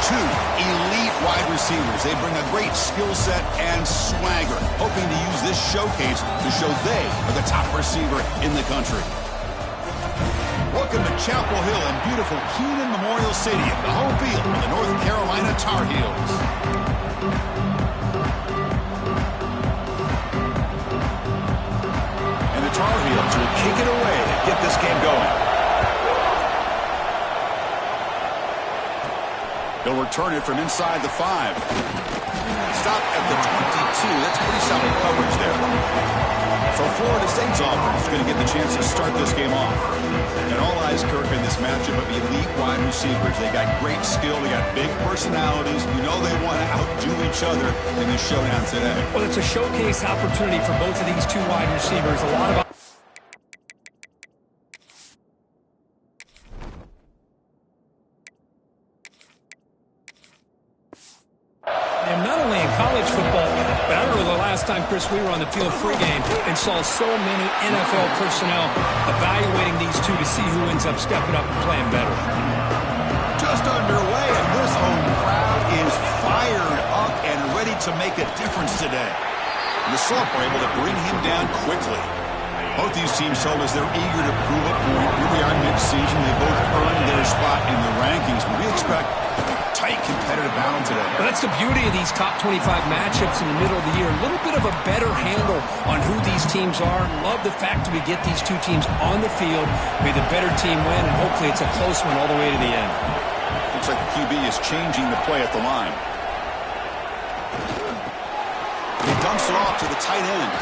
two elite wide receivers. They bring a great skill set and swagger, hoping to use this showcase to show they are the top receiver in the country. Welcome to Chapel Hill and beautiful Kenan Memorial Stadium, the home field for the North Carolina Tar Heels. And the Tar Heels will kick it away to get this game going. He'll return it from inside the 5. Stop at the 22. That's pretty solid coverage there. So Florida State's offense is going to get the chance to start this game off. And all eyes, Kirk, in this matchup of elite wide receivers. They got great skill. They got big personalities. You know they want to outdo each other in this showdown today. Well, it's a showcase opportunity for both of these two wide receivers. A lot of not only in college football, but I don't know the last time, Chris, we were on the field pregame and saw so many NFL personnel evaluating these two to see who ends up stepping up and playing better. Just underway, and this home crowd is fired up and ready to make a difference today. And the Salt were able to bring him down quickly. Both these teams told us they're eager to prove a point. Here we are mid-season. They both earned their spot in the rankings, but we expect tight competitive battle today. Well, that's the beauty of these top 25 matchups in the middle of the year. A little bit of a better handle on who these teams are. Love the fact that we get these two teams on the field. May the better team win, and hopefully it's a close one all the way to the end. Looks like the QB is changing the play at the line. He dumps it off to the tight end.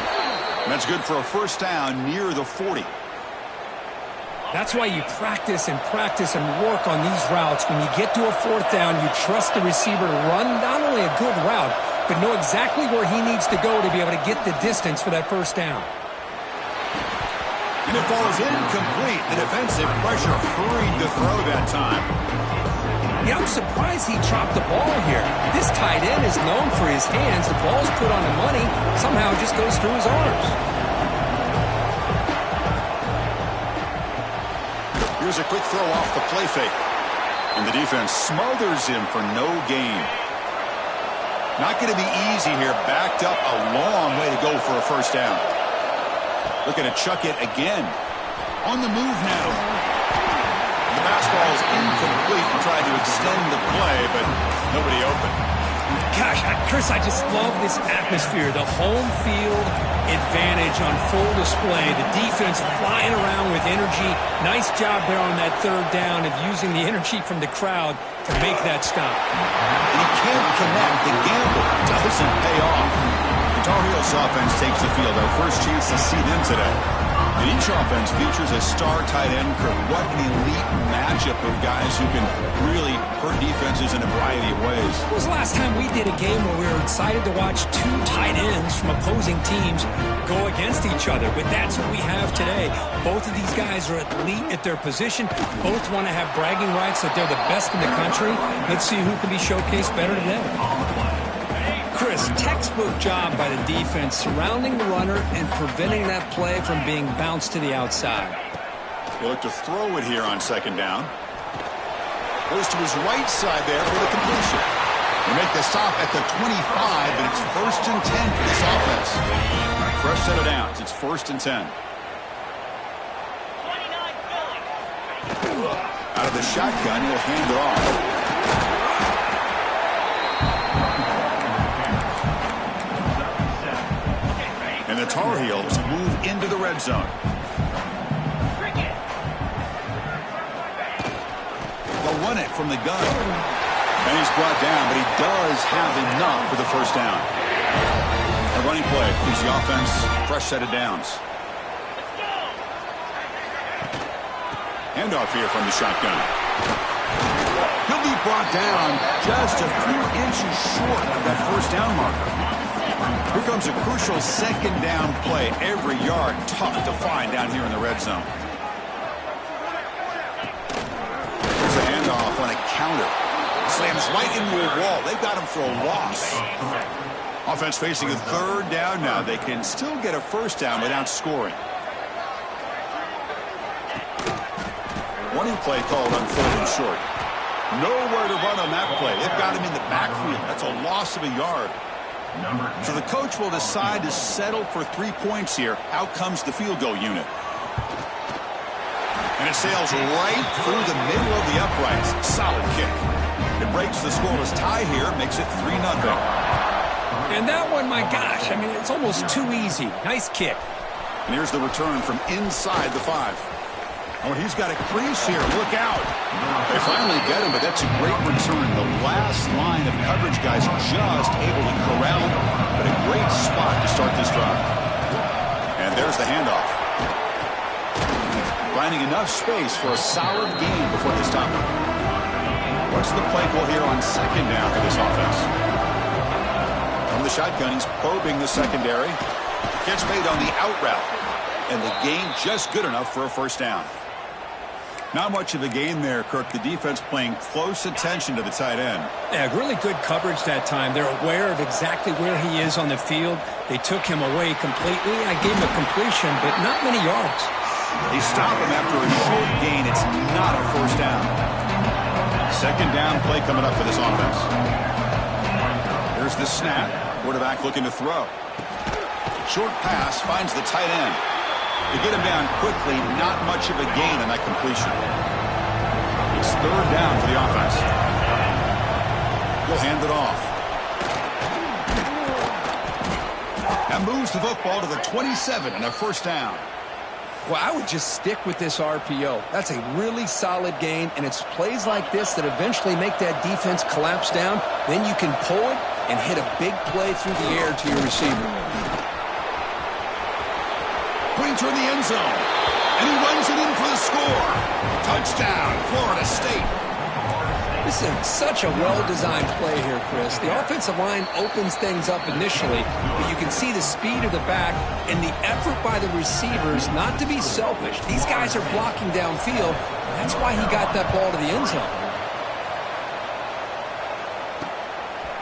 And that's good for a first down near the 40. That's why you practice and work on these routes. When you get to a fourth down, you trust the receiver to run not only a good route, but know exactly where he needs to go to be able to get the distance for that first down. And it falls incomplete. The defensive pressure hurried the throw that time. Yeah, I'm surprised he chopped the ball here. This tight end is known for his hands. The ball's put on the money. Somehow it just goes through his arms. Here's a quick throw off the play fake. And the defense smothers him for no gain. Not going to be easy here. Backed up a long way to go for a first down. Looking to chuck it again. On the move now. The pass ball is incomplete and tried to extend the play, but nobody open. Gosh, Chris, I just love this atmosphere. The home field advantage on full display. The defense flying around with energy. Nice job there on that third down of using the energy from the crowd to make that stop. And he can't connect. The gamble doesn't pay off. The Tar Heels offense takes the field. Our first chance to see them today. And each offense features a star tight end. What an elite matchup of guys who can really hurt defenses in a variety of ways. When was the last time we did a game where we were excited to watch two tight ends from opposing teams go against each other? But that's what we have today. Both of these guys are elite at their position. Both want to have bragging rights that they're the best in the country. Let's see who can be showcased better today. Chris, textbook job by the defense surrounding the runner and preventing that play from being bounced to the outside. He'll look to throw it here on second down. Goes to his right side there for the completion. They make the stop at the 25, and it's 1st and 10 for this offense. Fresh set of downs. It's 1st and 10. Out of the shotgun, he'll hand it off. And the Tar Heels move into the red zone. They'll run it from the gun. And he's brought down, but he does have enough for the first down. A running play gives the offense a fresh set of downs. Handoff here from the shotgun. He'll be brought down just a few inches short of that first down marker. Here comes a crucial second down play. Every yard tough to find down here in the red zone. There's a handoff on a counter. Slams right into a wall. They've got him for a loss. Offense facing a third down now. They can still get a first down without scoring. Running play called on 3rd and short. Nowhere to run on that play. They've got him in the backfield. That's a loss of a yard. So the coach will decide to settle for 3 points here. Out comes the field goal unit. And it sails right through the middle of the uprights. Solid kick. It breaks the scoreless tie here, makes it 3-0. And that one, my gosh, I mean, it's almost too easy. Nice kick. And here's the return from inside the 5. Oh, and he's got a crease here. Look out. They finally get him, but that's a great return. The last line of coverage guys just able to corral him, but a great spot to start this drive. And there's the handoff. Finding enough space for a solid gain before they stop him. What's the play call here on second down for this offense? From the shotgun, he's probing the secondary. Gets made on the out route. And the gain just good enough for a first down. Not much of a gain there, Kirk. The defense playing close attention to the tight end. Yeah, really good coverage that time. They're aware of exactly where he is on the field. They took him away completely. I gave him a completion, but not many yards. They stop him after a short gain. It's not a first down. Second down play coming up for this offense. Here's the snap. Quarterback looking to throw. Short pass finds the tight end. To get him down quickly, not much of a gain on that completion. It's third down for the offense. He'll hand it off. That moves the football to the 27 and a first down. Well, I would just stick with this RPO. That's a really solid gain, and it's plays like this that eventually make that defense collapse down. Then you can pull it and hit a big play through the air to your receiver. Pointer in the end zone, and he runs it in for the score. Touchdown, Florida State. This is such a well-designed play here, Chris. The offensive line opens things up initially, but you can see the speed of the back and the effort by the receivers not to be selfish. These guys are blocking downfield. That's why he got that ball to the end zone.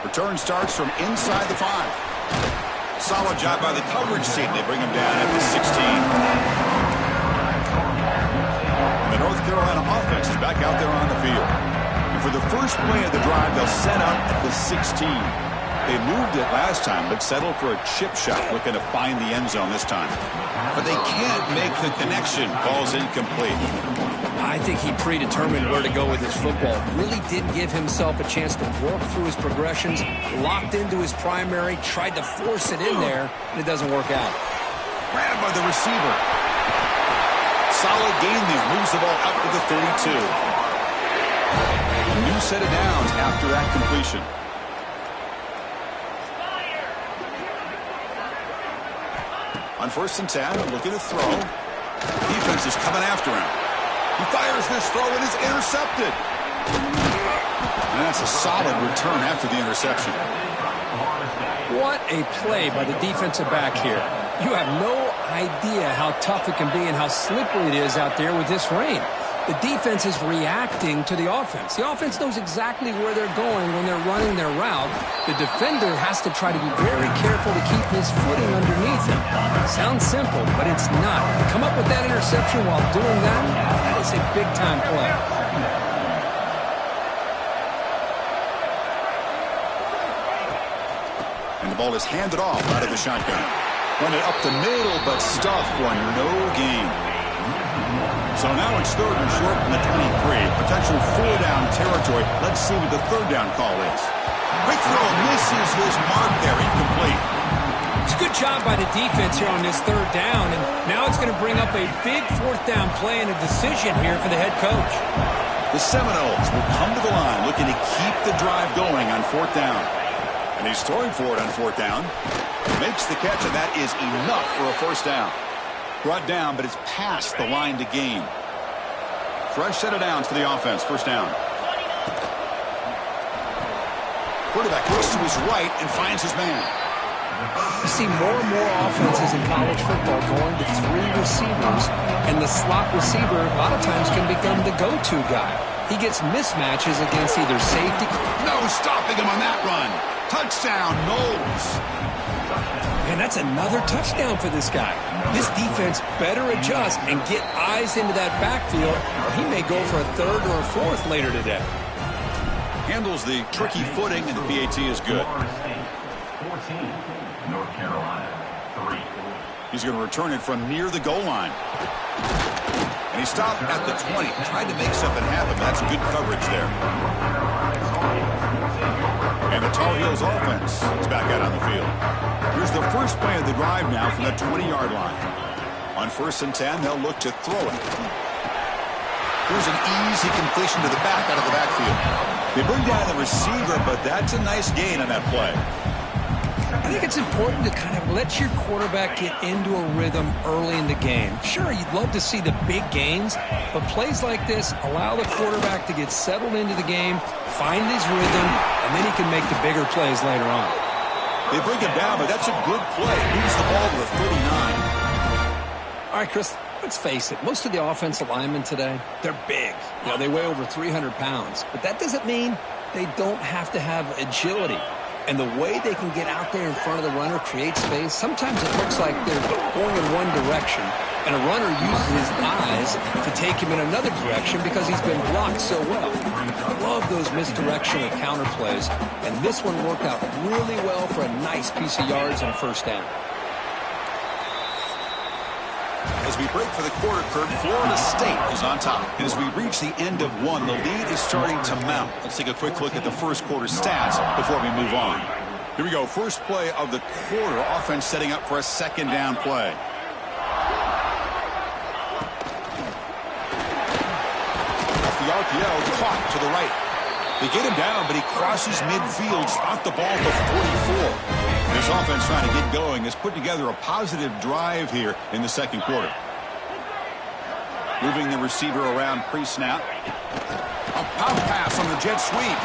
Return starts from inside the 5. Solid job by the coverage team. They bring him down at the 16. And the North Carolina offense is back out there on the field. And for the first play of the drive, they'll set up at the 16. They moved it last time, but settled for a chip shot, looking to find the end zone this time. But they can't make the connection. Ball's incomplete. I think he predetermined where to go with his football. Really did give himself a chance to work through his progressions, locked into his primary, tried to force it in there, and it doesn't work out. Grabbed by the receiver. Solid gain there. Moves the ball up to the 32. A new set of downs after that completion. On 1st and 10, looking to throw. Defense is coming after him. He fires this throw and is intercepted. And that's a solid return after the interception. What a play by the defensive back here. You have no idea how tough it can be and how slippery it is out there with this rain. The defense is reacting to the offense. The offense knows exactly where they're going when they're running their route. The defender has to try to be very careful to keep his footing underneath him. Sounds simple, but it's not. To come up with that interception while doing that, that is a big-time play. And the ball is handed off out of the shotgun. Run it up the middle, but stuff for no gain. So now it's third and short from the 23. Potential 4-down territory. Let's see what the third down call is. Quick throw misses his mark there. Incomplete. It's a good job by the defense here on this third down, and now it's going to bring up a big 4th down play and a decision here for the head coach. The Seminoles will come to the line looking to keep the drive going on 4th down. And he's throwing for it on 4th down. Makes the catch, and that is enough for a first down. Brought down, but it's past the line to gain. Fresh set of downs for the offense. First down. Quarterback looks to his right and finds his man. You see more and more offenses in college football going to 3 receivers, and the slot receiver a lot of times can become the go-to guy. He gets mismatches against either safety. No stopping him on that run. Touchdown, Knowles. And that's another touchdown for this guy. This defense better adjust and get eyes into that backfield, or he may go for a 3rd or a 4th later today. Handles the tricky footing, and the PAT is good. 14, North Carolina, 3. He's going to return it from near the goal line. And he stopped at the 20, tried to make something happen. That's good coverage there. And the Tar Heels offense is back out on the field. Here's the first play of the drive now from the 20-yard line. On 1st and 10, they'll look to throw it. Here's an easy completion to the back out of the backfield. They bring down the receiver, but that's a nice gain on that play. I think it's important to kind of let your quarterback get into a rhythm early in the game. Sure, you'd love to see the big gains, but plays like this allow the quarterback to get settled into the game, find his rhythm, and then he can make the bigger plays later on. They bring him down, but that's a good play. Moves the ball to the 39. All right, Chris, let's face it. Most of the offensive linemen today, they're big. You know, they weigh over 300 pounds. But that doesn't mean they don't have to have agility. And the way they can get out there in front of the runner, create space, sometimes it looks like they're going in one direction, and a runner uses his eyes to take him in another direction because he's been blocked so well. I love those misdirectional counter plays, and this one worked out really well for a nice piece of yards and 1st down. As we break for the quarter, Kurt, Florida State is on top. And as we reach the end of one, the lead is starting to mount. Let's take a quick look at the first quarter stats before we move on. Here we go. First play of the quarter. Offense setting up for a 2nd down play. Off the RPO, caught to the right. They get him down, but he crosses midfield, spot the ball at the 44. This offense trying to get going has put together a positive drive here in the 2nd quarter. Moving the receiver around pre-snap. A pop pass on the jet sweep.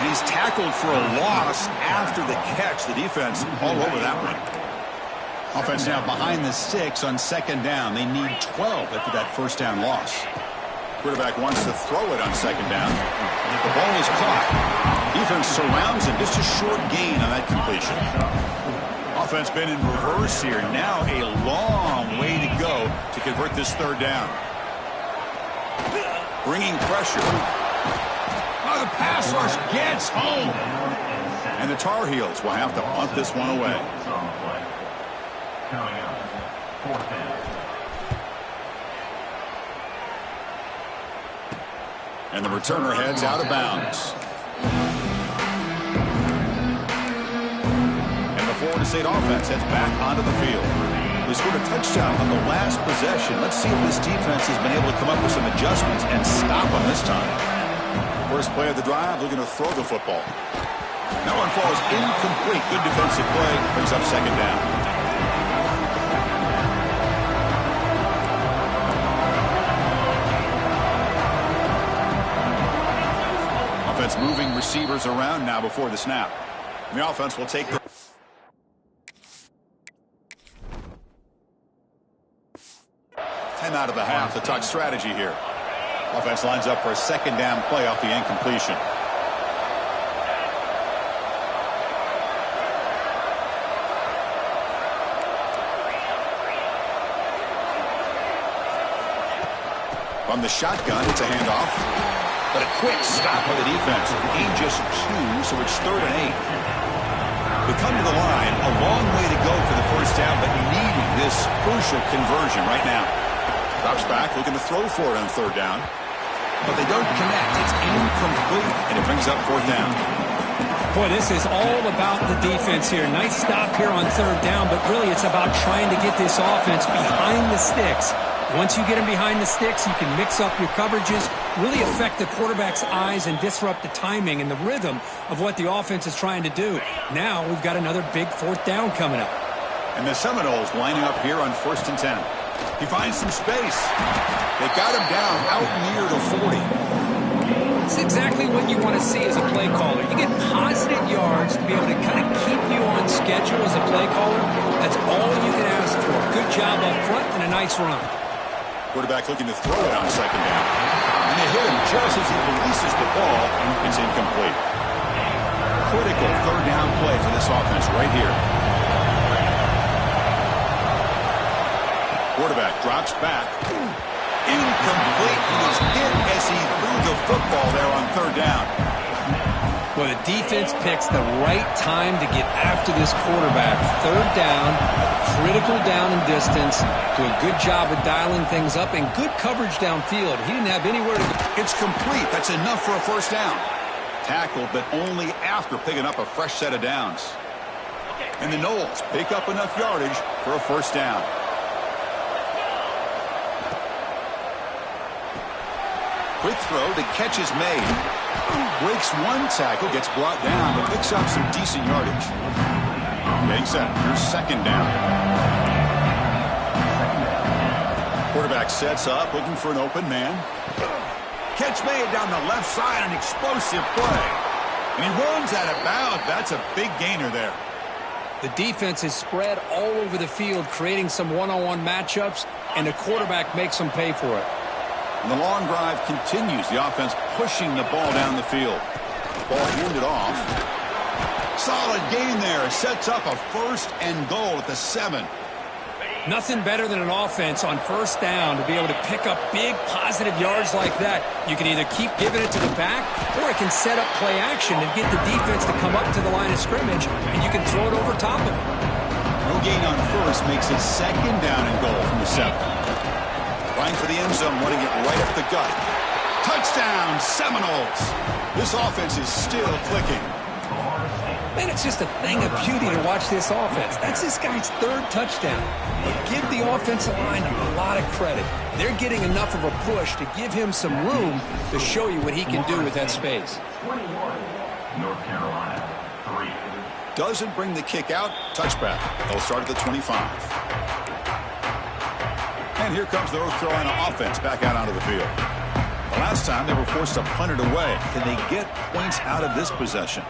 And he's tackled for a loss after the catch. The defense all over that one. Offense now behind the 6 on 2nd down. They need 12 after that 1st down loss. Quarterback wants to throw it on 2nd down. The ball is caught. Defense surrounds him. Just a short gain on that completion. Offense been in reverse here. Now a long way to go to convert this 3rd down. Bringing pressure. Oh, the pass rush gets home. And the Tar Heels will have to punt this one away. Coming up, 4th down. And the returner heads out of bounds. And the Florida State offense heads back onto the field. They scored a touchdown on the last possession. Let's see if this defense has been able to come up with some adjustments and stop them this time. First play of the drive, looking to throw the football. That one falls incomplete. Good defensive play. Brings up 2nd down. Offense moving receivers around now before the snap. And the offense will take the... out of the half to talk strategy here. Offense lines up for a 2nd down play off the incompletion. From the shotgun, it's a handoff. But a quick stop by the defense. Gain just 2, so it's 3rd and 8. They come to the line, a long way to go for the 1st down, but needing this crucial conversion right now. Drops back, looking to throw for it on 3rd down. But they don't connect. It's incomplete, and it brings up 4th down. Boy, this is all about the defense here. Nice stop here on 3rd down, but really it's about trying to get this offense behind the sticks. Once you get them behind the sticks, you can mix up your coverages, really affect the quarterback's eyes and disrupt the timing and the rhythm of what the offense is trying to do. Now we've got another big 4th down coming up. And the Seminoles lining up here on 1st and 10. He finds some space. They got him down out near the 40. It's exactly what you want to see as a play caller. You get positive yards to be able to kind of keep you on schedule as a play caller. That's all you can ask for. Good job up front and a nice run. Quarterback looking to throw it on 2nd down. And they hit him just as he releases the ball. It's incomplete. Critical 3rd down play for this offense right here. Quarterback drops back. Incomplete. He was hit as he threw the football there on 3rd down. Well, the defense picks the right time to get after this quarterback. Third down, critical down and distance. Do a good job of dialing things up and good coverage downfield. He didn't have anywhere to go. It's complete. That's enough for a first down. Tackled, but only after picking up a fresh set of downs. And the Noles pick up enough yardage for a first down. Quick throw, the catch is made. Breaks one tackle, gets brought down, but picks up some decent yardage. Getting set, here's second down. Quarterback sets up, looking for an open man. Catch made down the left side, an explosive play. And he runs out of bounds. That's a big gainer there. The defense is spread all over the field, creating some one-on-one matchups, and the quarterback makes them pay for it. And the long drive continues. The offense pushing the ball down the field. Ball handed off. Solid gain there. Sets up a first and goal at the 7. Nothing better than an offense on first down to be able to pick up big positive yards like that. You can either keep giving it to the back, or it can set up play action and get the defense to come up to the line of scrimmage, and you can throw it over top of it. No gain on first makes it second down and goal from the 7. Running for the end zone, running it right up the gut. Touchdown, Seminoles. This offense is still clicking. Man, it's just a thing of beauty to watch this offense. That's this guy's third touchdown. But give the offensive line a lot of credit. They're getting enough of a push to give him some room to show you what he can do with that space. 21, North Carolina, 3. Doesn't bring the kick out. Touchback. They'll start at the 25. And here comes the North Carolina offense back out onto the field. The last time they were forced to punt it away. Can they get points out of this possession?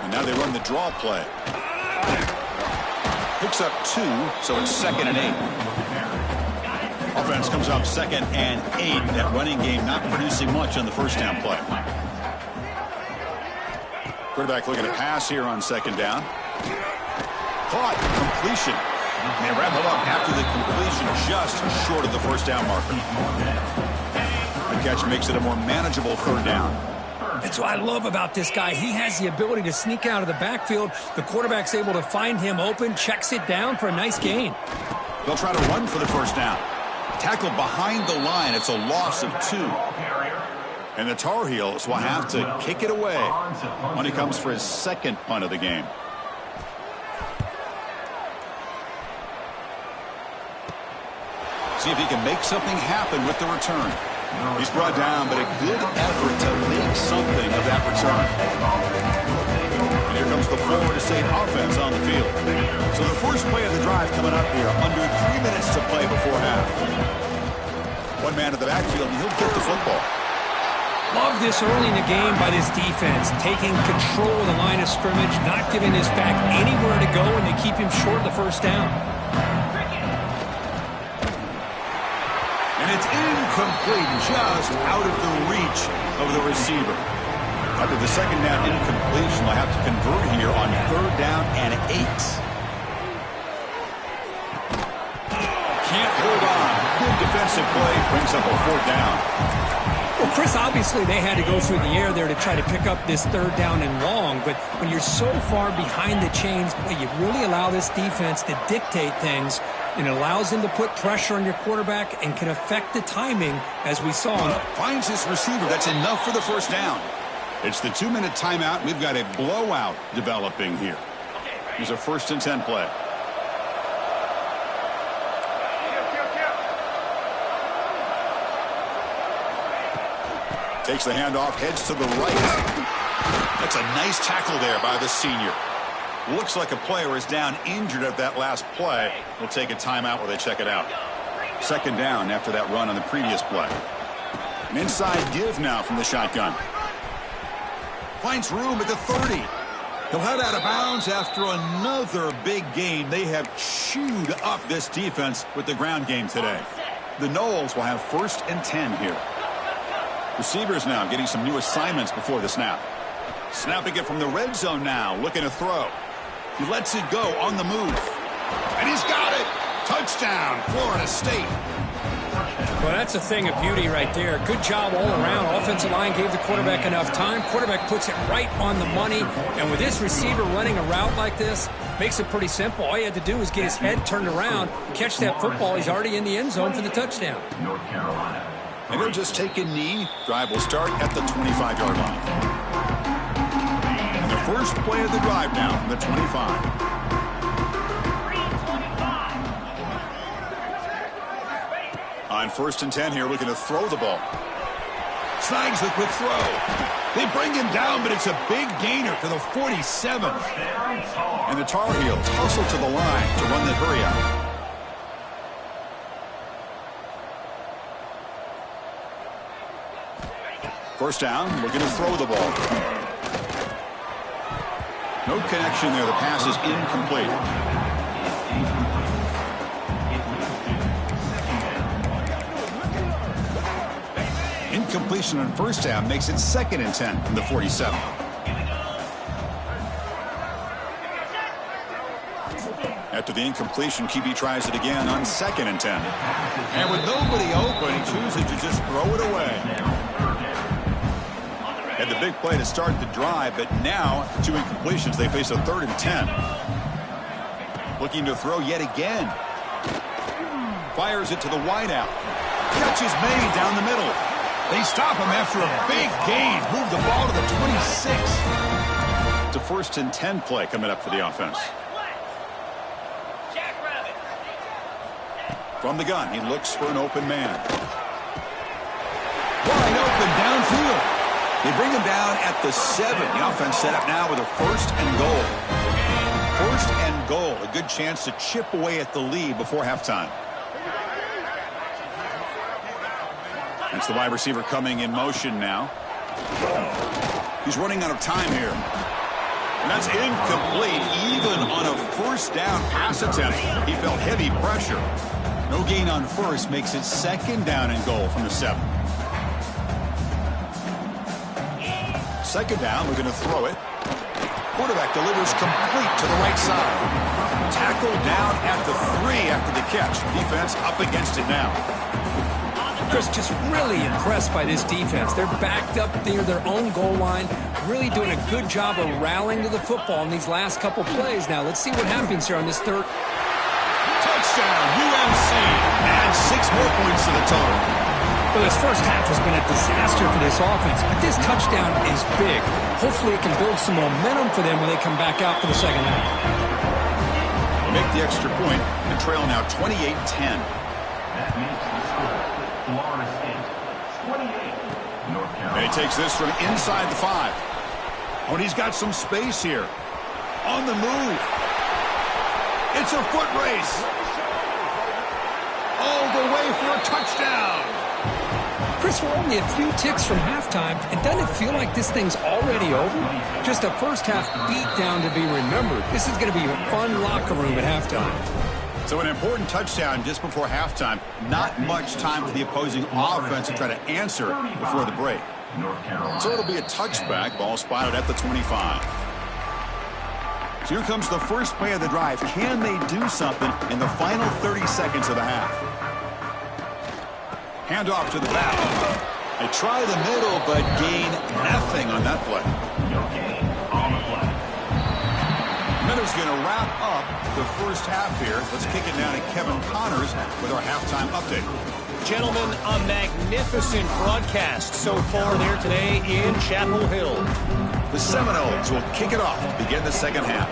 And now they run the draw play. Picks up 2, so it's 2nd and 8. Offense comes up 2nd and 8. That running game not producing much on the first down play. Quarterback looking to pass here on 2nd down. Caught. Completion. They wrap it up after the completion, just short of the first down marker. The catch makes it a more manageable 3rd down. That's what I love about this guy. He has the ability to sneak out of the backfield. The quarterback's able to find him open, checks it down for a nice gain. They'll try to run for the first down. Tackled behind the line. It's a loss of 2. And the Tar Heels will have to kick it away when he comes for his 2nd punt of the game. See if he can make something happen with the return. He's brought down, but a good effort to make something of that return. And here comes the Florida State offense on the field. So the first play of the drive coming up here, under 3 minutes to play before half. One man at the backfield, and he'll get the football. Love this early in the game by this defense, taking control of the line of scrimmage, not giving his back anywhere to go, and they keep him short of the first down. And it's incomplete, just out of the reach of the receiver. After the 2nd down incompletion, they'll have to convert here on 3rd down and 8. Can't hold on. Good defensive play, brings up a 4th down. Well, Chris, obviously they had to go through the air there to try to pick up this 3rd down and long, but when you're so far behind the chains, boy, you really allow this defense to dictate things, and it allows them to put pressure on your quarterback and can affect the timing, as we saw. Finds his receiver. That's enough for the first down. It's the 2-minute timeout. We've got a blowout developing here. Here's a 1st and 10 play. Takes the handoff, heads to the right. That's a nice tackle there by the senior. Looks like a player is down injured at that last play. We'll take a timeout while they check it out. 2nd down after that run on the previous play. An inside give now from the shotgun. Finds room at the 30. He'll head out of bounds after another big gain. They have chewed up this defense with the ground game today. The Noles will have 1st and 10 here. Receivers now getting some new assignments before the snap. Snapping it from the red zone now, looking to throw. He lets it go on the move. And he's got it! Touchdown, Florida State. Well, that's a thing of beauty right there. Good job all around. Offensive line gave the quarterback enough time. Quarterback puts it right on the money. And with this receiver running a route like this, makes it pretty simple. All you had to do was get his head turned around, catch that football. He's already in the end zone for the touchdown. North Carolina. And he'll just take a knee. Drive will start at the 25-yard line. And the first play of the drive now from the 25. On 1st and 10 here, looking to throw the ball. Snags the quick throw. They bring him down, but it's a big gainer to the 47. And the Tar Heels hustle to the line to run the hurry out. First down, looking to throw the ball. No connection there. The pass is incomplete. Incompletion on first down makes it 2nd and 10 from the 47. After the incompletion, QB tries it again on 2nd and 10. And with nobody open, he chooses to just throw it away. Had the big play to start the drive, but now, after 2 incompletions, they face a 3rd and 10. Looking to throw yet again. Fires it to the wideout. Catch is made down the middle. They stop him after a big gain. Move the ball to the 26. It's a 1st and 10 play coming up for the offense. From the gun, he looks for an open man. Wide open downfield. They bring him down at the 7. The offense set up now with a 1st and goal. 1st and goal. A good chance to chip away at the lead before halftime. It's the wide receiver coming in motion now. He's running out of time here. And that's incomplete, even on a 1st down pass attempt. He felt heavy pressure. No gain on 1st makes it 2nd down and goal from the 7. 2nd down, we're going to throw it. Quarterback delivers complete to the right side. Tackled down at the 3 after the catch. Defense up against it now. Chris, just really impressed by this defense. They're backed up near their own goal line, really doing a good job of rallying to the football in these last couple plays. Now, let's see what happens here on this 3rd. Touchdown, UMC. Add 6 more points to the total. Well, this first half has been a disaster for this offense, but this touchdown is big. Hopefully it can build some momentum for them when they come back out for the second half. They make the extra point and trail now 28-10. That makes the score Florida State 28, North Carolina. And he takes this from inside the 5. Oh, and he's got some space here. On the move. It's a foot race. All the way for a touchdown. Chris, we're only a few ticks from halftime, and doesn't it feel like this thing's already over? Just a first half beatdown to be remembered. This is going to be a fun locker room at halftime. So an important touchdown just before halftime. Not much time for the opposing offense to try to answer before the break. So it'll be a touchback. Ball spotted at the 25. So here comes the first play of the drive. Can they do something in the final 30 seconds of the half? Handoff to the back. They try the middle, but gain nothing on that play. Miller's going to wrap up the first half here. Let's kick it down to Kevin Connors with our halftime update. Gentlemen, a magnificent broadcast so far there today in Chapel Hill. The Seminoles will kick it off to begin the second half.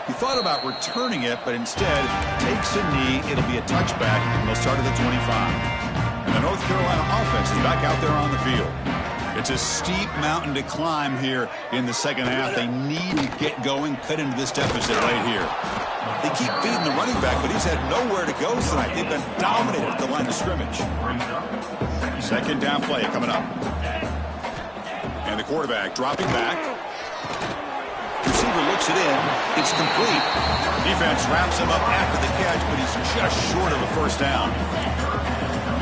He thought about returning it, but instead takes a knee. It'll be a touchback, and they'll start at the 25. And the North Carolina offense is back out there on the field. It's a steep mountain to climb here in the second half. They need to get going, cut into this deficit right here. They keep feeding the running back, but he's had nowhere to go tonight. They've been dominated at the line of scrimmage. Second down play coming up. And the quarterback dropping back. Receiver looks it in. It's complete. Defense wraps him up after the catch, but he's just short of a first down.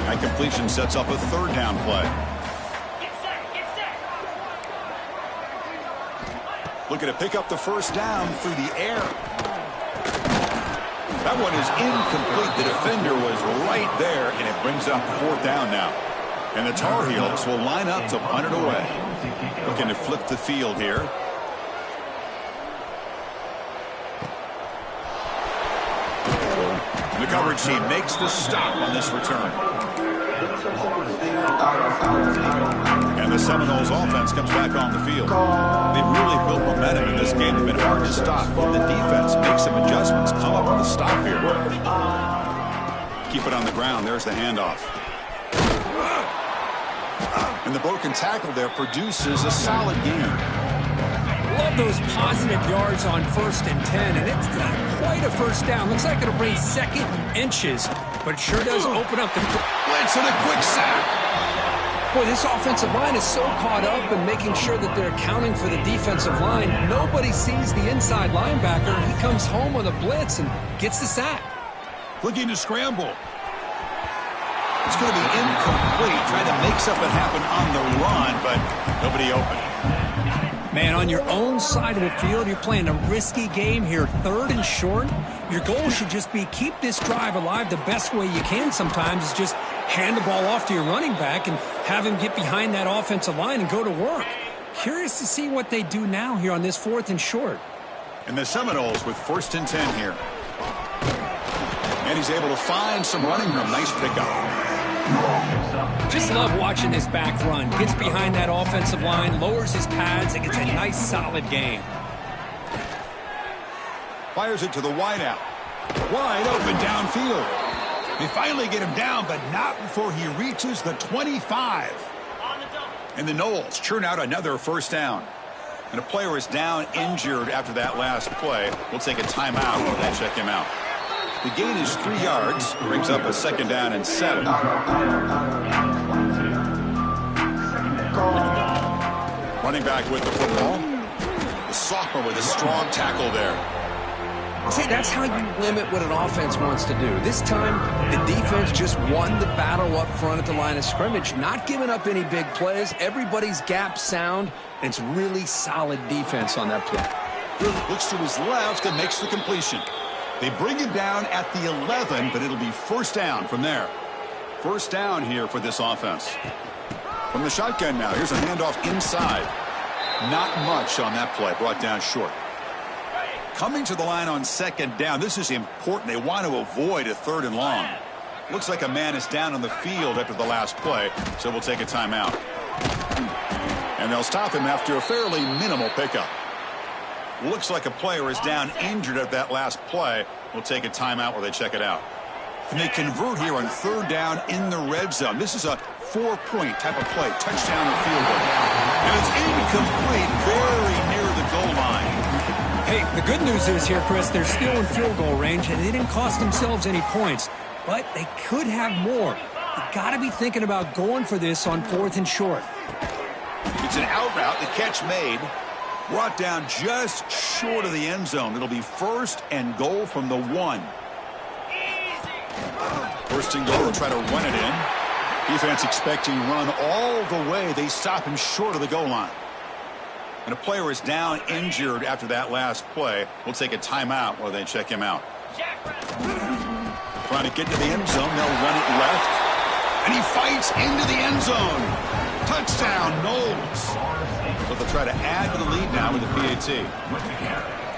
That completion sets up a third down play. Looking to pick up the first down through the air. That one is incomplete. The defender was right there, and it brings up 4th down now. And the Tar Heels will line up to punt it away. Looking to flip the field here. The coverage team makes the stop on this return. And the Seminoles offense comes back on the field. They've really built momentum in this game. They've been hard to stop. When the defense makes some adjustments, come up with a stop here. Keep it on the ground. There's the handoff. And the broken tackle there produces a solid gain. Love those positive yards on 1st and 10, and it's not quite a first down. Looks like it'll bring 2nd and inches, but it sure does open up the blitz and a quick sack. Boy, this offensive line is so caught up in making sure that they're accounting for the defensive line. Nobody sees the inside linebacker. He comes home on a blitz and gets the sack. Looking to scramble. It's going to be incomplete, trying to make something happen on the run, but nobody open. Man, on your own side of the field, you're playing a risky game here, 3rd and short. Your goal should just be keep this drive alive the best way you can sometimes is just hand the ball off to your running back and have him get behind that offensive line and go to work. Curious to see what they do now here on this 4th and short. And the Seminoles with 1st and 10 here. And he's able to find some running room. Nice pickup. Just love watching this back run. Gets behind that offensive line, lowers his pads, and gets a nice solid gain. Fires it to the wideout. Wide open downfield. They finally get him down, but not before he reaches the 25. And the Noles churn out another 1st down. And a player is down injured after that last play. We'll take a timeout while they check him out. The gain is 3 yards. Brings up a 2nd down and 7. Running back with the football. The sophomore with a strong tackle there. See, that's how you limit what an offense wants to do. This time, the defense just won the battle up front at the line of scrimmage, not giving up any big plays. Everybody's gap sound, and it's really solid defense on that play. Looks to his left and makes the completion. They bring him down at the 11, but it'll be 1st down from there. 1st down here for this offense. From the shotgun now, here's a handoff inside. Not much on that play, brought down short. Coming to the line on 2nd down, this is important. They want to avoid a 3rd and long. Looks like a man is down on the field after the last play, so we'll take a timeout. And they'll stop him after a fairly minimal pickup. Looks like a player is down injured at that last play. We'll take a timeout while they check it out. And they convert here on 3rd down in the red zone. This is a 4-point type of play. Touchdown or field goal. And it's incomplete, very near the goal line. Hey, the good news is here, Chris, they're still in field goal range, and they didn't cost themselves any points. But they could have more. You got to be thinking about going for this on 4th and short. It's an out route. The catch made. Brought down just short of the end zone. It'll be 1st and goal from the 1. 1st and goal. They'll try to run it in. Defense expecting run all the way. They stop him short of the goal line. And a player is down injured after that last play. We'll take a timeout while they check him out. Trying to get to the end zone. They'll run it left. And he fights into the end zone. Touchdown, Noles. But they'll try to add to the lead now with the PAT.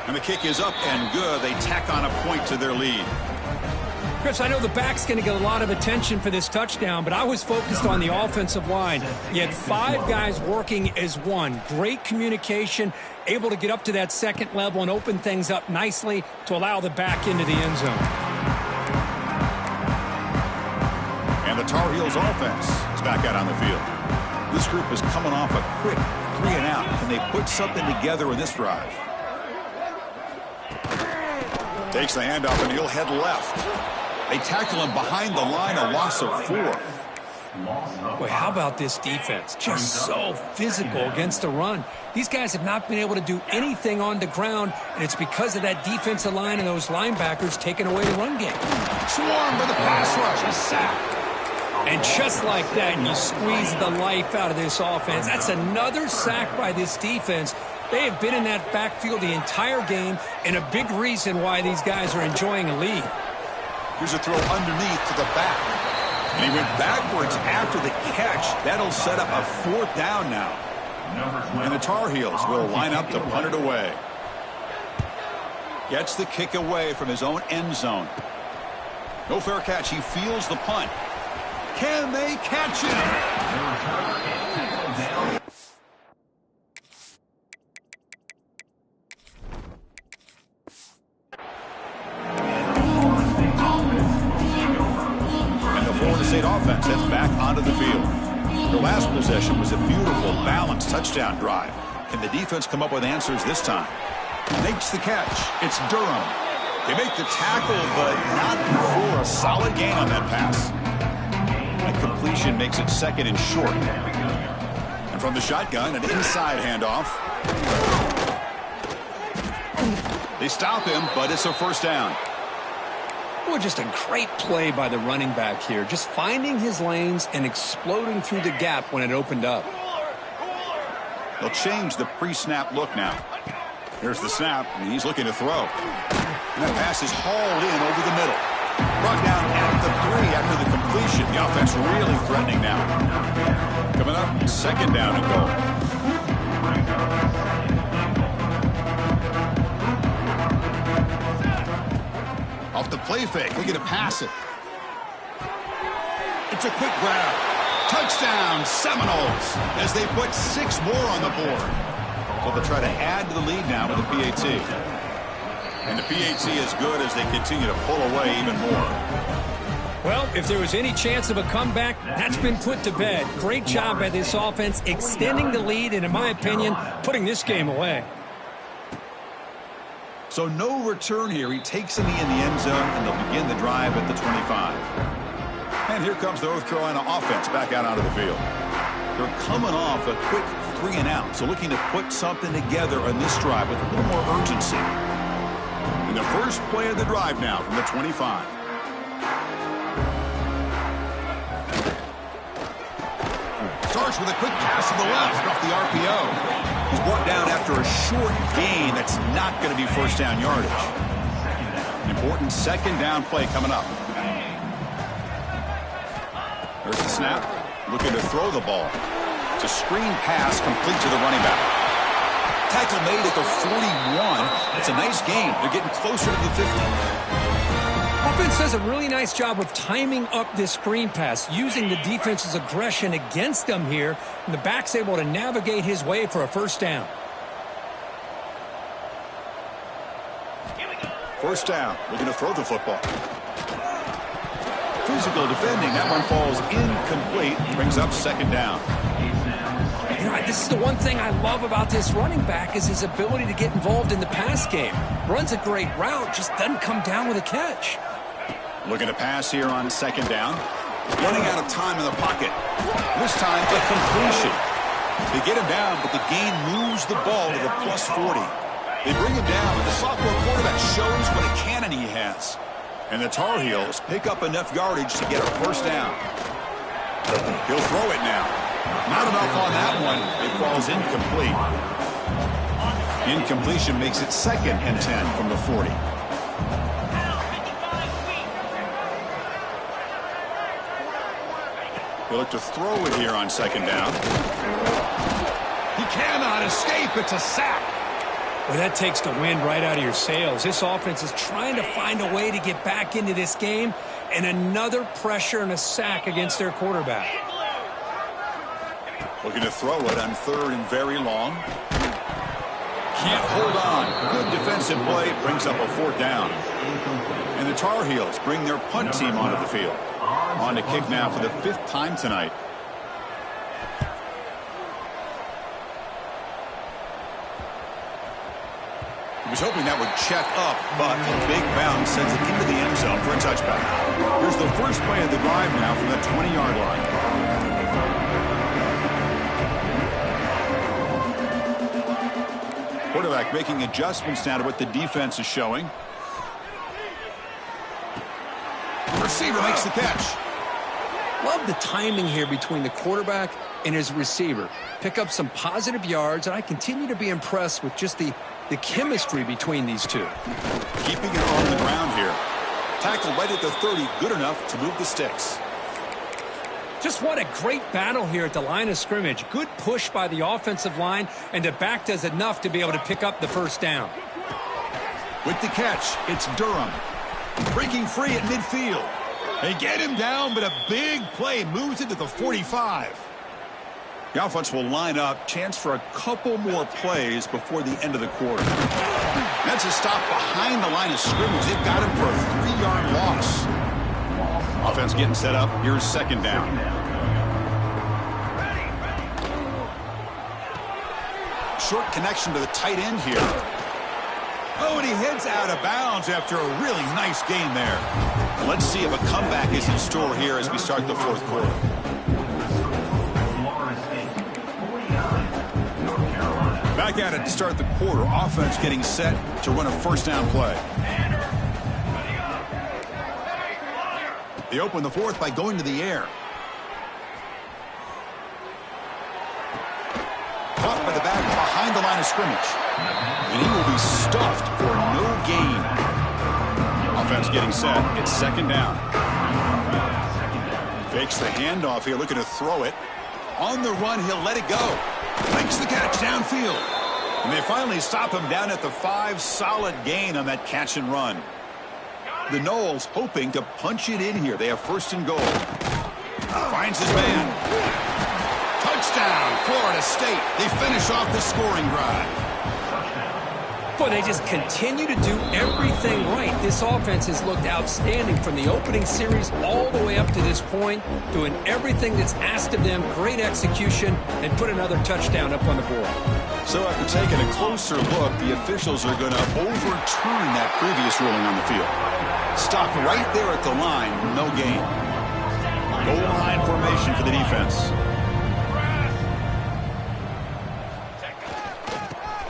And the kick is up and good. They tack on a point to their lead. Chris, I know the back's going to get a lot of attention for this touchdown, but I was focused on the offensive line. You had 5 guys working as one. Great communication, able to get up to that 2nd level and open things up nicely to allow the back into the end zone. And the Tar Heels offense is back out on the field. This group is coming off a quick 3 and out. Can they put something together in this drive? Takes the handoff and he'll head left. They tackle him behind the line, a loss of 4. Boy, how about this defense? Just so physical against the run. These guys have not been able to do anything on the ground, and it's because of that defensive line and those linebackers taking away the run game. Swarmed by the pass rush, a sack. And just like that, you squeeze the life out of this offense. That's another sack by this defense. They have been in that backfield the entire game, and a big reason why these guys are enjoying a lead. Here's a throw underneath to the back. And he went backwards after the catch. That'll set up a 4th down now. And the Tar Heels will line up to punt it away. Gets the kick away from his own end zone. No fair catch. He feels the punt. Can they catch him? And the Florida State offense heads back onto the field. Their last possession was a beautiful, balanced touchdown drive. Can the defense come up with answers this time? Makes the catch. It's Durham. They make the tackle, but not before a solid gain on that pass. That completion makes it 2nd and short. And from the shotgun, an inside handoff. They stop him, but it's a 1st down. Well, just a great play by the running back here. Just finding his lanes and exploding through the gap when it opened up. They'll change the pre-snap look now. Here's the snap, and he's looking to throw. And that pass is hauled in over the middle. Brought down at the 3 after the completion. The offense really threatening now. Coming up, 2nd down and goal. Off the play fake, looking to pass it. It's a quick grab. Touchdown, Seminoles, as they put 6 more on the board. So they'll try to add to the lead now with a PAT. And the PAT is good as they continue to pull away even more. Well, if there was any chance of a comeback, that's been put to bed. Great job by this offense extending the lead and, in my opinion, putting this game away. So no return here. He takes a knee in the end zone, and they'll begin the drive at the 25. And here comes the North Carolina offense back out onto the field. They're coming off a quick 3 and out, so looking to put something together on this drive with a little more urgency. And the first play of the drive now from the 25. Starts with a quick pass to the left off the RPO. He's brought down after a short gain that's not going to be 1st down yardage. An important 2nd down play coming up. There's the snap. Looking to throw the ball. It's a screen pass complete to the running back. Tackle made at the 41. It's a nice gain. They're getting closer to the 50. Offense does a really nice job of timing up this screen pass, using the defense's aggression against them here, and the back's able to navigate his way for a 1st down. 1st down. Looking to throw the football. Physical defending. That one falls incomplete. Brings up 2nd down. You know, this is the one thing I love about this running back is his ability to get involved in the pass game. Runs a great route, just doesn't come down with a catch. Looking to pass here on 2nd down. Running out of time in the pocket. This time a completion. They get him down, but the gain moves the ball to the +40. They bring him down, but the sophomore quarterback shows what a cannon he has. And the Tar Heels pick up enough yardage to get a 1st down. He'll throw it now. Not enough on that one. It falls incomplete. Incompletion makes it 2nd and 10 from the 40. He'll look to throw it here on 2nd down. He cannot escape. It's a sack. Well, that takes the wind right out of your sails. This offense is trying to find a way to get back into this game, and another pressure and a sack against their quarterback. Looking to throw it on 3rd and very long. Can't hold on. Good defensive play. Brings up a 4th down. And the Tar Heels bring their punt team onto the field. On to kick now for the 5th time tonight. He was hoping that would check up, but a big bounce sends it into the end zone for a touchback. Here's the first play of the drive now from the 20-yard line. Quarterback making adjustments now to what the defense is showing. Receiver makes the catch. Love the timing here between the quarterback and his receiver. Pick up some positive yards, and I continue to be impressed with just the chemistry between these two. Keeping it on the ground here. Tackle right at the 30, good enough to move the sticks. Just what a great battle here at the line of scrimmage. Good push by the offensive line, and the back does enough to be able to pick up the first down. With the catch, it's Durham. Breaking free at midfield. They get him down, but a big play moves it to the 45. The offense will line up. Chance for a couple more plays before the end of the quarter. That's a stop behind the line of scrimmage. They've got him for a 3-yard loss. Offense getting set up. Here's second down. Short connection to the tight end here. Oh, and he heads out of bounds after a really nice gain there. Let's see if a comeback is in store here as we start the fourth quarter. Back at it to start the quarter. Offense getting set to run a first down play. They open the fourth by going to the air. Caught by the back behind the line of scrimmage. And he will be stuffed for no gain. Offense getting set. It's second down. Fakes the handoff here, looking to throw it. On the run, he'll let it go. Makes the catch downfield. And they finally stop him down at the 5. Solid gain on that catch and run. The Noles hoping to punch it in here. They have first and goal. Finds his man. Touchdown, Florida State. They finish off the scoring drive. Boy, they just continue to do everything right. This offense has looked outstanding from the opening series all the way up to this point, doing everything that's asked of them, great execution, and put another touchdown up on the board. So after taking a closer look, the officials are going to overturn that previous ruling on the field. Stopped right there at the line, no gain. Goal line formation for the defense.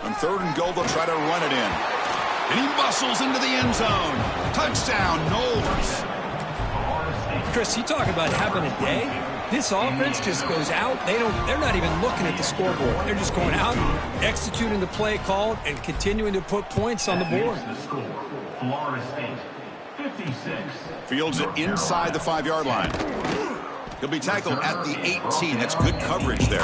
On third and goal, they'll try to run it in. And he muscles into the end zone. Touchdown, Noles. Chris, you talk about having a day. This offense just goes out. They're not even looking at the scoreboard. They're just going out, executing the play called, and continuing to put points on the board. Florida State, 56. Fields it inside the 5-yard line. He'll be tackled at the 18. That's good coverage there.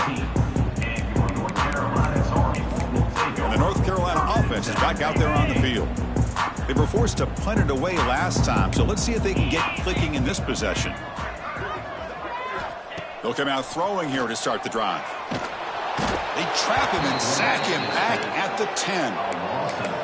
And the North Carolina offense is back out there on the field. They were forced to punt it away last time, so let's see if they can get clicking in this possession. They'll come out throwing here to start the drive. They trap him and sack him back at the 10.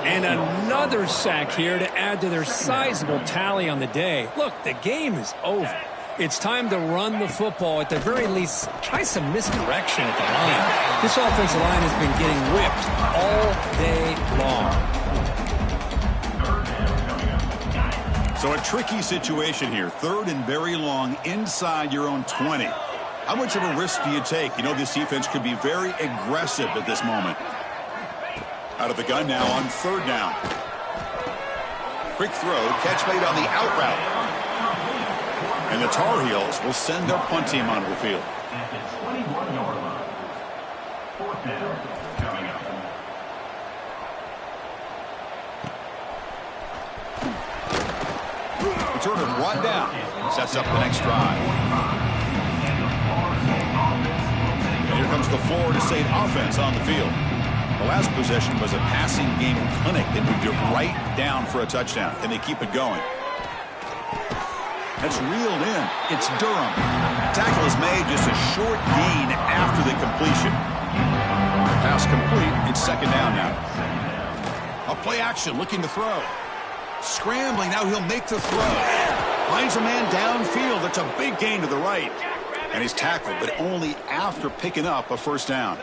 And another sack here to add to their sizable tally on the day. Look, the game is over. It's time to run the football. At the very least, try some misdirection at the line. This offensive line has been getting whipped all day long. So a tricky situation here. Third and very long inside your own 20. How much of a risk do you take? You know this defense could be very aggressive at this moment. Out of the gun now on third down. Quick throw, catch made on the out route. And the Tar Heels will send their punt team onto the field. At the 21-yard line. Fourth down coming up. Returner brought down. Sets up the next drive. And here comes the Florida State offense on the field. The last possession was a passing game clinic. They moved it right down for a touchdown. Can they keep it going? That's reeled in. It's Durham. Tackle is made, just a short gain after the completion. Pass complete. It's second down now. A play action, looking to throw. Scrambling, now he'll make the throw. Finds a man downfield. That's a big gain to the right. And he's tackled, but only after picking up a first down.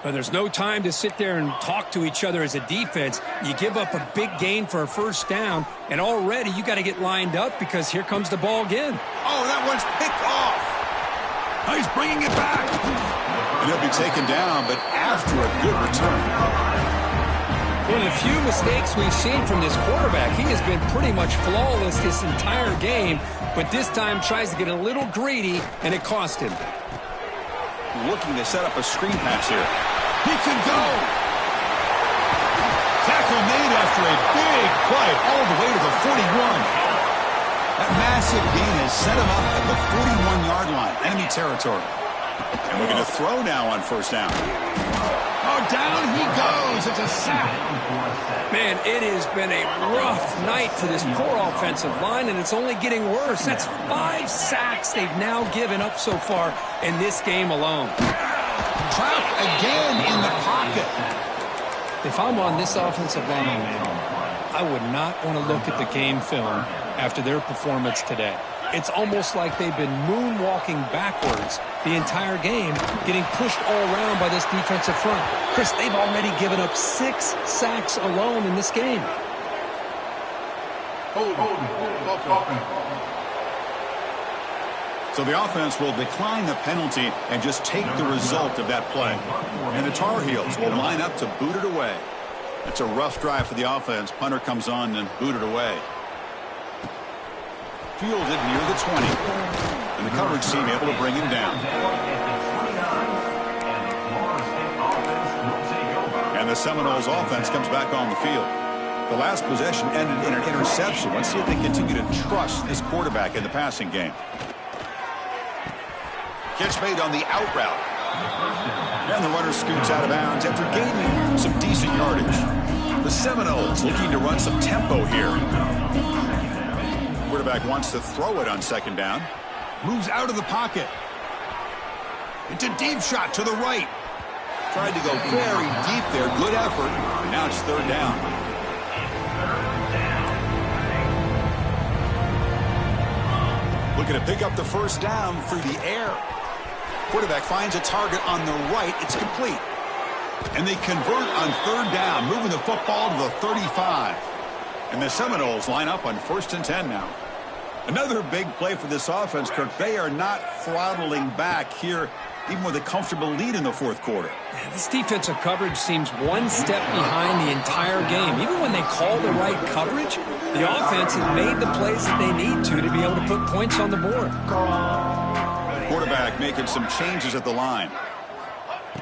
But there's no time to sit there and talk to each other as a defense. You give up a big gain for a first down, and already you got to get lined up because here comes the ball again. Oh, that one's picked off. Oh, he's bringing it back. And he'll be taken down, but after a good return. One of the few mistakes we've seen from this quarterback. He has been pretty much flawless this entire game, but this time tries to get a little greedy, and it cost him. Looking to set up a screen pass here. He can go! Tackle made after a big play all the way to the 41. That massive gain has set him up at the 41-yard line, enemy territory. And we're going to throw now on first down. Oh, down he goes. It's a sack. Man, it has been a rough night for this poor offensive line, and it's only getting worse. That's 5 sacks they've now given up so far in this game alone. Trapped again in the pocket. If I'm on this offensive line, I would not want to look at the game film after their performance today. It's almost like they've been moonwalking backwards the entire game, getting pushed all around by this defensive front. Chris, they've already given up 6 sacks alone in this game. So the offense will decline the penalty and just take the result of that play. And the Tar Heels will line up to boot it away. It's a rough drive for the offense. Punter comes on and boot it away. Fielded near the 20. And the coverage team able to bring him down. And the Seminoles offense comes back on the field. The last possession ended in an interception. Let's see if they continue to trust this quarterback in the passing game. Catch made on the out route. And the runner scoots out of bounds after gaining some decent yardage. The Seminoles looking to run some tempo here. Quarterback wants to throw it on second down. Moves out of the pocket. It's a deep shot to the right. Tried to go very deep there. Good effort. And now it's third down. Looking to pick up the first down through the air. Quarterback finds a target on the right. It's complete. And they convert on third down, moving the football to the 35. And the Seminoles line up on 1st and 10 now. Another big play for this offense, Kirk. They are not throttling back here, even with a comfortable lead in the fourth quarter. This defensive coverage seems one step behind the entire game. Even when they call the right coverage, the offense has made the plays that they need to be able to put points on the board. Quarterback making some changes at the line.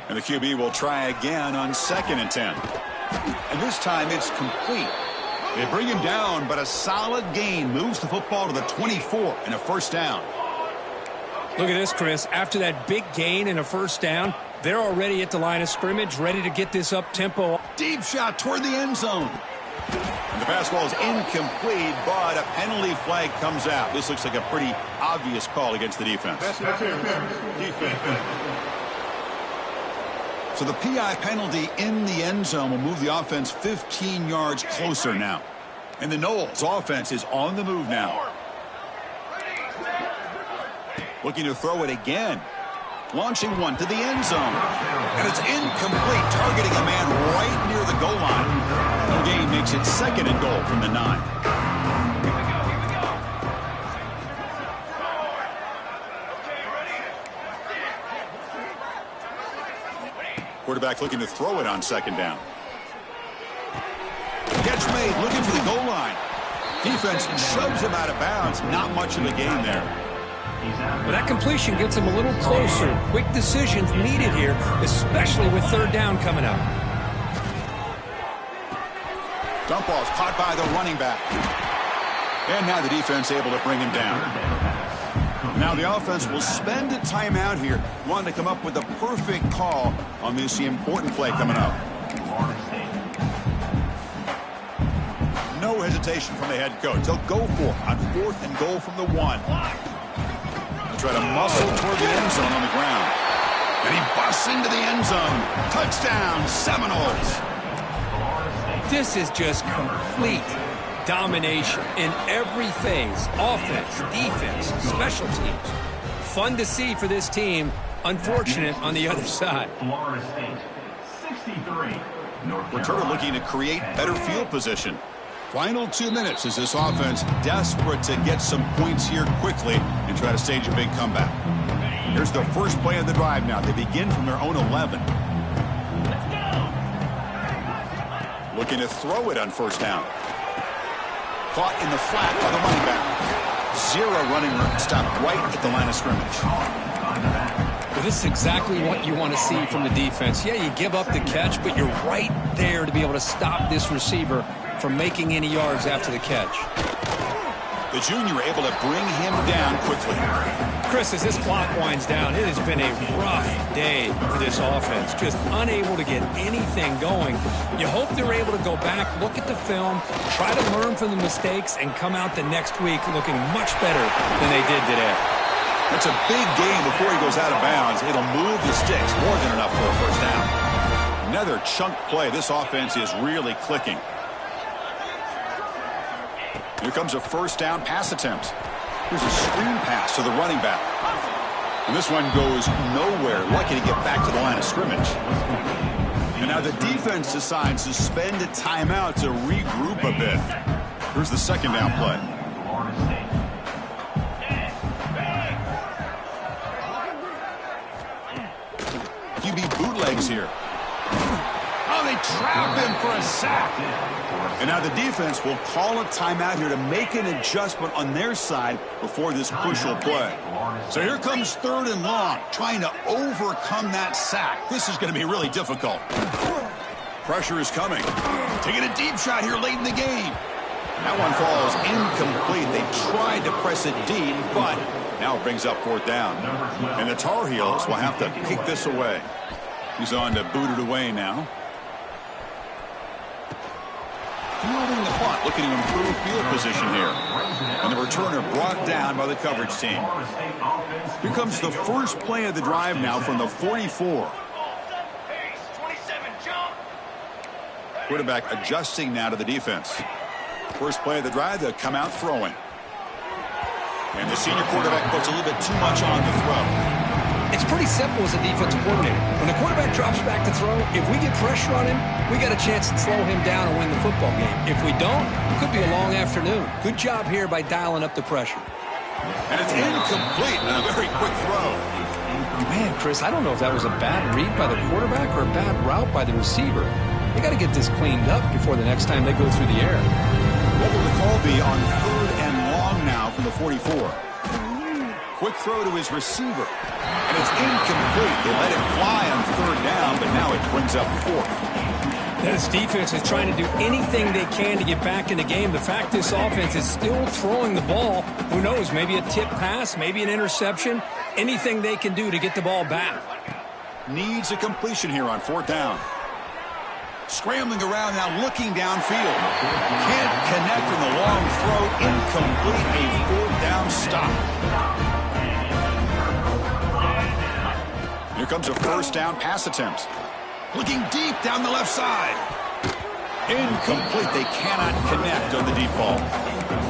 And the QB will try again on 2nd and 10. And this time it's complete. They bring him down, but a solid gain moves the football to the 24 and a first down. Look at this, Chris. After that big gain and a first down, they're already at the line of scrimmage, ready to get this up tempo. Deep shot toward the end zone. And the pass ball is incomplete, but a penalty flag comes out. This looks like a pretty obvious call against the defense. So the PI penalty in the end zone will move the offense 15 yards closer now. And the Noles offense is on the move now. Looking to throw it again. Launching one to the end zone. And it's incomplete, targeting a man right near the goal line. No gain makes it 2nd and goal from the 9. Quarterback looking to throw it on 2nd down. Catch made, looking for the goal line. Defense shoves him out of bounds. Not much of a gain there. But that completion gets him a little closer. Quick decisions needed here, especially with third down coming up. Dump ball's caught by the running back. And now the defense able to bring him down. Now the offense will spend a timeout here, wanting to come up with the perfect call on this important play coming up. No hesitation from the head coach. They'll go for it on 4th and goal from the 1. Try to muscle toward the end zone on the ground. And he busts into the end zone. Touchdown, Seminoles. This is just complete domination in every phase. Offense, defense, special teams. Fun to see for this team. Unfortunate on the other side. Florida State, 63. Returner looking to create better field position. Final 2 minutes as this offense desperate to get some points here quickly and try to stage a big comeback. Here's the first play of the drive now. They begin from their own 11. Looking to throw it on first down. Caught in the flat by the running back. Zero running room. Stopped right at the line of scrimmage. Well, this is exactly what you want to see from the defense. Yeah, you give up the catch, but you're right there to be able to stop this receiver from making any yards after the catch. The junior able to bring him down quickly. Chris, as this clock winds down, it has been a rough day for this offense. Just unable to get anything going. You hope they're able to go back, look at the film, try to learn from the mistakes, and come out the next week looking much better than they did today. It's a big game before he goes out of bounds. It'll move the sticks more than enough for a first down. Another chunk play. This offense is really clicking. Here comes a first down pass attempt. Here's a screen pass to the running back. And this one goes nowhere. Lucky to get back to the line of scrimmage. And now the defense decides to spend a timeout to regroup a bit. Here's the second down play. QB bootlegs here. Oh, they trap him for a sack. And now the defense will call a timeout here to make an adjustment on their side before this crucial play. So here comes third and long, trying to overcome that sack. This is going to be really difficult. Pressure is coming. Taking a deep shot here late in the game. That one falls incomplete. They tried to press it deep, but now it brings up fourth down. And the Tar Heels will have to kick this away. He's on to boot it away now. Fielding the punt, looking to improve field position here. And the returner brought down by the coverage team. Here comes the first play of the drive now from the 44. Quarterback adjusting now to the defense. First play of the drive, they'll come out throwing. And the senior quarterback puts a little bit too much on the throw. It's pretty simple as a defensive coordinator. When the quarterback drops back to throw, if we get pressure on him, we got a chance to slow him down and win the football game. If we don't, it could be a long afternoon. Good job here by dialing up the pressure. And it's incomplete and a very quick throw. Man, Chris, I don't know if that was a bad read by the quarterback or a bad route by the receiver. They got to get this cleaned up before the next time they go through the air. What will the call be on third and long now from the 44? Quick throw to his receiver. And it's incomplete. They let it fly on third down, but now it brings up fourth. This defense is trying to do anything they can to get back in the game. The fact this offense is still throwing the ball, who knows, maybe a tip pass, maybe an interception, anything they can do to get the ball back. Needs a completion here on fourth down. Scrambling around now, looking downfield. Can't connect in the long throw. Incomplete, a fourth down stop. Here comes a first down pass attempt. Looking deep down the left side. Incomplete. They cannot connect on the deep ball.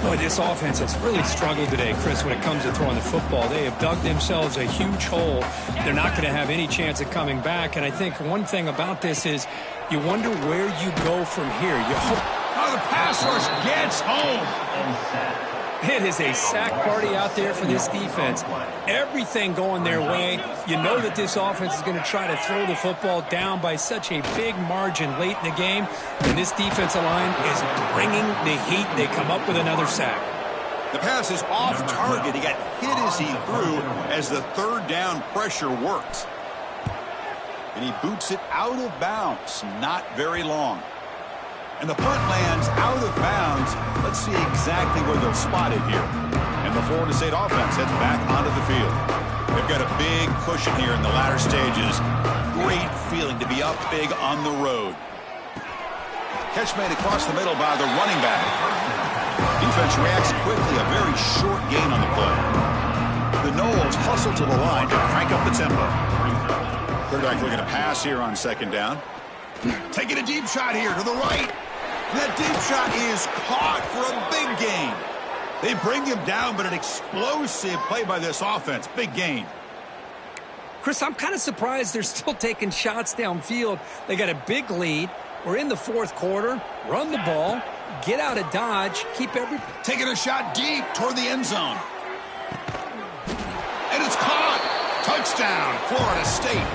Boy, this offense has really struggled today, Chris, when it comes to throwing the football. They have dug themselves a huge hole. They're not going to have any chance of coming back. And I think one thing about this is you wonder where you go from here. You hope. Oh, the pass rush gets home. It is a sack party out there for this defense. Everything going their way. You know that this offense is going to try to throw the football down by such a big margin late in the game. And this defensive line is bringing the heat. They come up with another sack. The pass is off target. He got hit as he threw as the third down pressure worked. And he boots it out of bounds. Not very long. And the punt lands out of bounds. Let's see exactly where they'll spot it here. And the Florida State offense heads back onto the field. They've got a big cushion here in the latter stages. Great feeling to be up big on the road. Catch made across the middle by the running back. Defense reacts quickly. A very short gain on the play. The Noles hustle to the line to crank up the tempo. Quarterback looking to pass here on second down. Taking a deep shot here to the right. That deep shot is caught for a big gain. They bring him down, but an explosive play by this offense. Big gain. Chris, I'm kind of surprised they're still taking shots downfield. They got a big lead. We're in the fourth quarter. Run the ball. Get out of dodge. Keep every... Taking a shot deep toward the end zone. And it's caught. Touchdown, Florida State.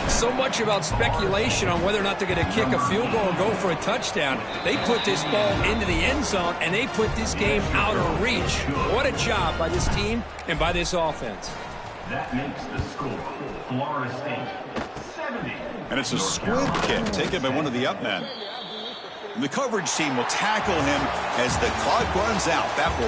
So much about speculation on whether or not they're going to kick a field goal or go for a touchdown. They put this ball into the end zone, and they put this game out of reach. What a job by this team and by this offense. That makes the score. Florida State, 70. And it's a squib kick taken by one of the up men. And the coverage team will tackle him as the clock runs out. That will